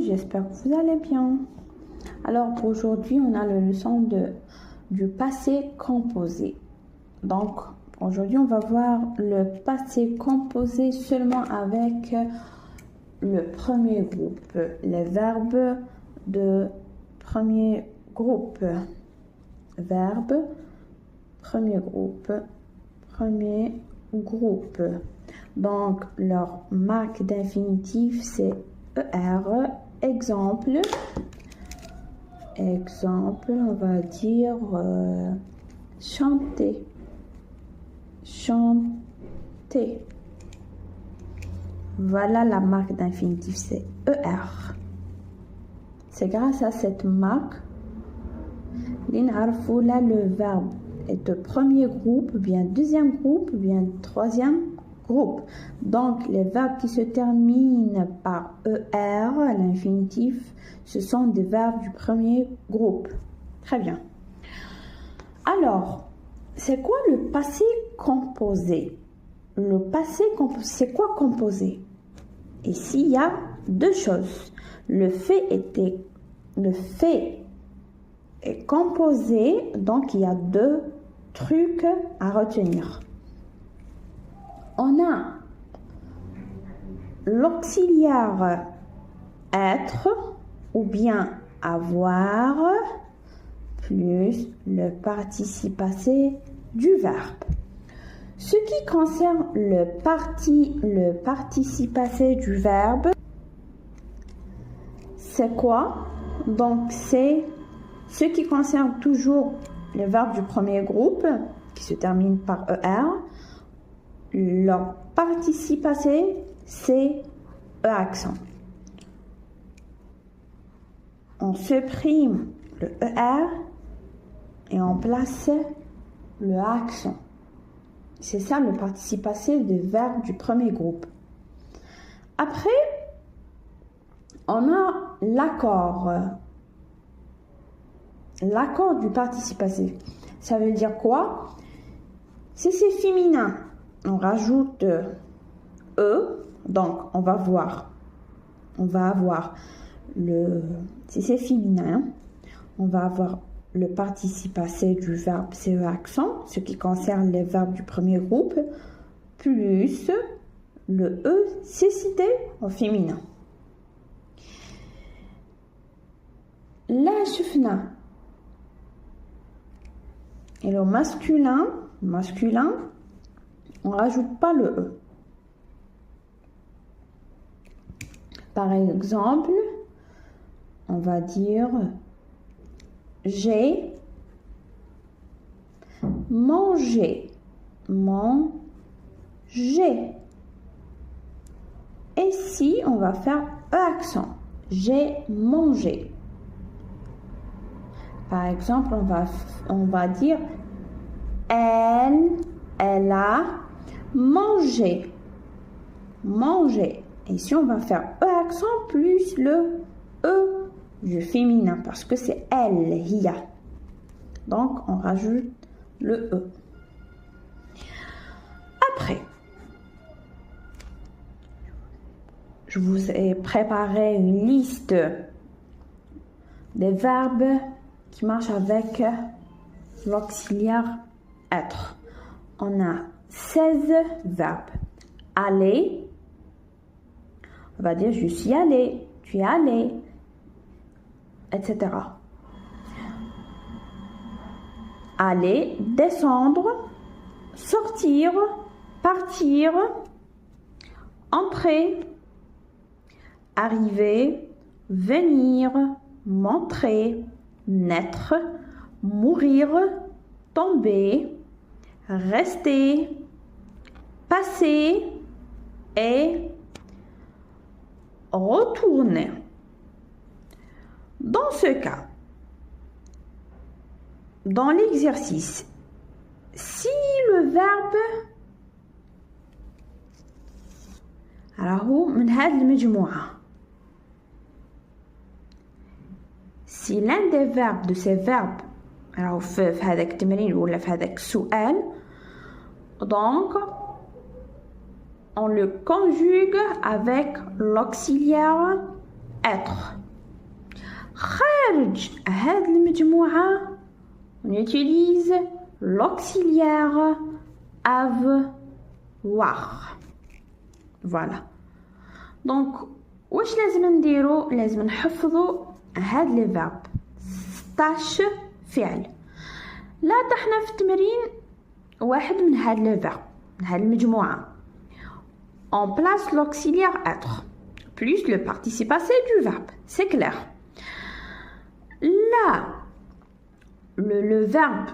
j'espère que vous allez bien. Alors pour aujourd'hui, on a la leçon du passé composé. Donc aujourd'hui, on va voir le passé composé seulement avec le premier groupe, les verbes de premier groupe. Verbe, premier groupe, premier groupe. Donc leur marque d'infinitif c'est ER. Exemple, on va dire chanter, chanter. Voilà la marque d'infinitif, c'est ER. C'est grâce à cette marque là le verbe est de premier groupe, bien deuxième groupe, bien troisième groupe. Donc les verbes qui se terminent par ER à l'infinitif, ce sont des verbes du premier groupe. Très bien. Alors, c'est quoi le passé composé? Le passé composé, c'est quoi composé? Ici, il y a deux choses. Le fait est composé, donc il y a deux trucs à retenir. On a l'auxiliaire être ou bien avoir plus le participe passé du verbe. Ce qui concerne le participe passé du verbe, c'est quoi? Donc c'est ce qui concerne toujours le verbe du premier groupe qui se termine par ER. Leur participe passé, c'est E accent. On supprime le ER et on place le accent. C'est ça le participe passé des verbes du premier groupe. Après, on a l'accord. L'accord du participe passé. Ça veut dire quoi? Si c'est féminin, on rajoute E. Donc, on va avoir si c'est féminin, on va avoir le participe passé du verbe CE accent, ce qui concerne les verbes du premier groupe, plus le E cécité au féminin. Là, شفنا. Et le masculin, on ne rajoute pas le E. Par exemple, on va dire j'ai mangé, Et si on va faire E accent, j'ai mangé. Par exemple, on va dire elle a mangé. Et si on va faire E accent plus le E du féminin parce que c'est elle, hiya. Donc on rajoute le E. Après, je vous ai préparé une liste des verbes qui marche avec l'auxiliaire être. On a 16 verbes. Aller, on va dire je suis allé, tu es allé, etc. Aller, descendre, sortir, partir, entrer, arriver, venir, montrer, naître, mourir, tomber, rester, passer et retourner. Dans ce cas, dans l'exercice, si le verbe راهو من هذه المجموعة si l'un des verbes de ces verbes راهو في هذاك التمرين ولا في هذاك السؤال donc on le conjugue avec l'auxiliaire être. خارج هاد المجموعة on utilise l'auxiliaire avoir. Voilà. Donc واش لازم نديرو؟ لازم نحفظو هاد لي فيرب 16 فعل. لا طحنا في التمرين واحد من هاد لي فيرب من هاد المجموعة. On place l'auxiliaire être plus le participe passé du verbe. C'est clair. Là, le verbe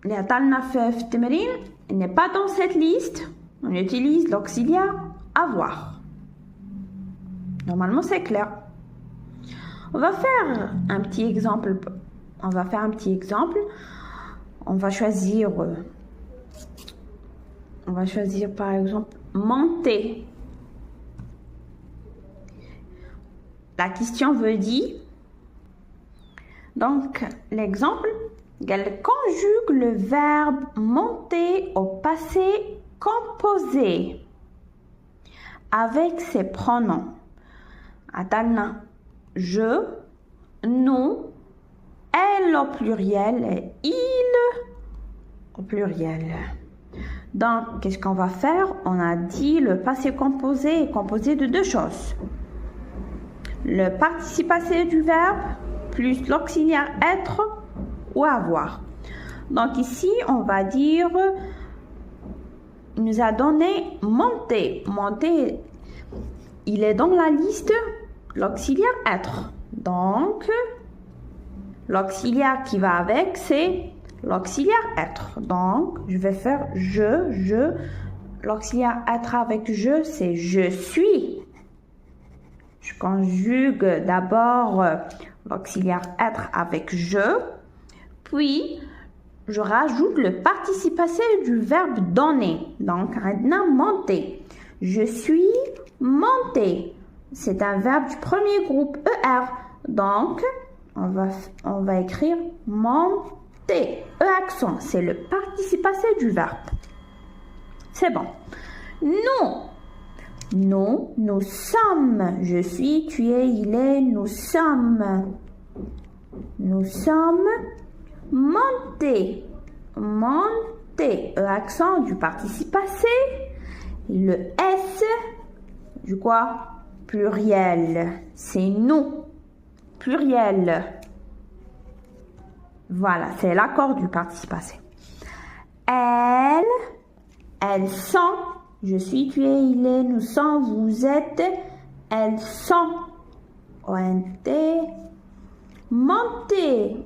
اللي عطالنا في التمرين n'est pas dans cette liste. On utilise l'auxiliaire avoir. Normalement, c'est clair. On va faire un petit exemple. On va choisir par exemple monter. La question veut dire, donc l'exemple, elle conjugue le verbe monter au passé composé avec ses pronoms. Atalna, je, nous, elle au pluriel et il au pluriel. Donc, qu'est-ce qu'on va faire? On a dit le passé composé est composé de deux choses. Le participe passé du verbe plus l'auxiliaire être ou avoir. Donc ici, on va dire, il nous a donné monter. Monter, il est dans la liste l'auxiliaire être. Donc, l'auxiliaire qui va avec, c'est l'auxiliaire être. Donc, je vais faire je. L'auxiliaire être avec je, c'est je suis. Je conjugue d'abord l'auxiliaire être avec je, puis je rajoute le participe passé du verbe donner. Donc, maintenant, monter. Je suis monté. C'est un verbe du premier groupe ER. Donc, on va écrire monter. E-accent, c'est le participe passé du verbe. C'est bon. Nous sommes. Je suis, tu es, il est, nous sommes. Nous sommes montés. Monter. E-accent du participe passé. Le S, du quoi? Pluriel. C'est nous. Pluriel. Voilà, c'est l'accord du participe passé. Elles sont. Je suis, tu es, il est, nous sommes, vous êtes. Elles sont. ONT. Monter.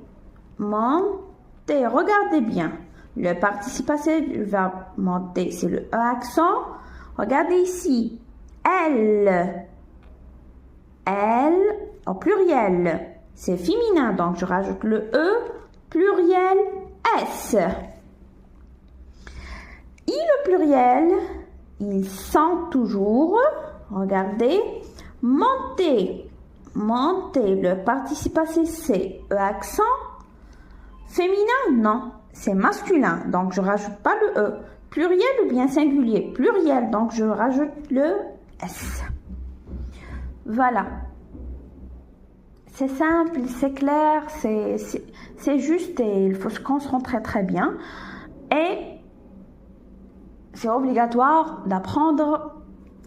Monter. Regardez bien. Le participe passé du verbe monter, c'est le E accent. Regardez ici. Elle, au pluriel, c'est féminin, donc je rajoute le E, pluriel, S. Il au pluriel, ils sont toujours, regardez, monter. Monter, le participe passé, c'est E accent. Féminin, non, c'est masculin, donc je rajoute pas le E. Pluriel ou bien singulier? Pluriel, donc je rajoute le S. Voilà. C'est simple, c'est clair, c'est juste et il faut se concentrer très bien. Et c'est obligatoire d'apprendre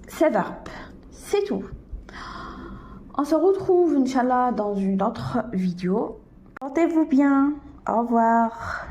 ces verbes. C'est tout. On se retrouve, Inch'Allah, dans une autre vidéo. Portez-vous bien. Au revoir.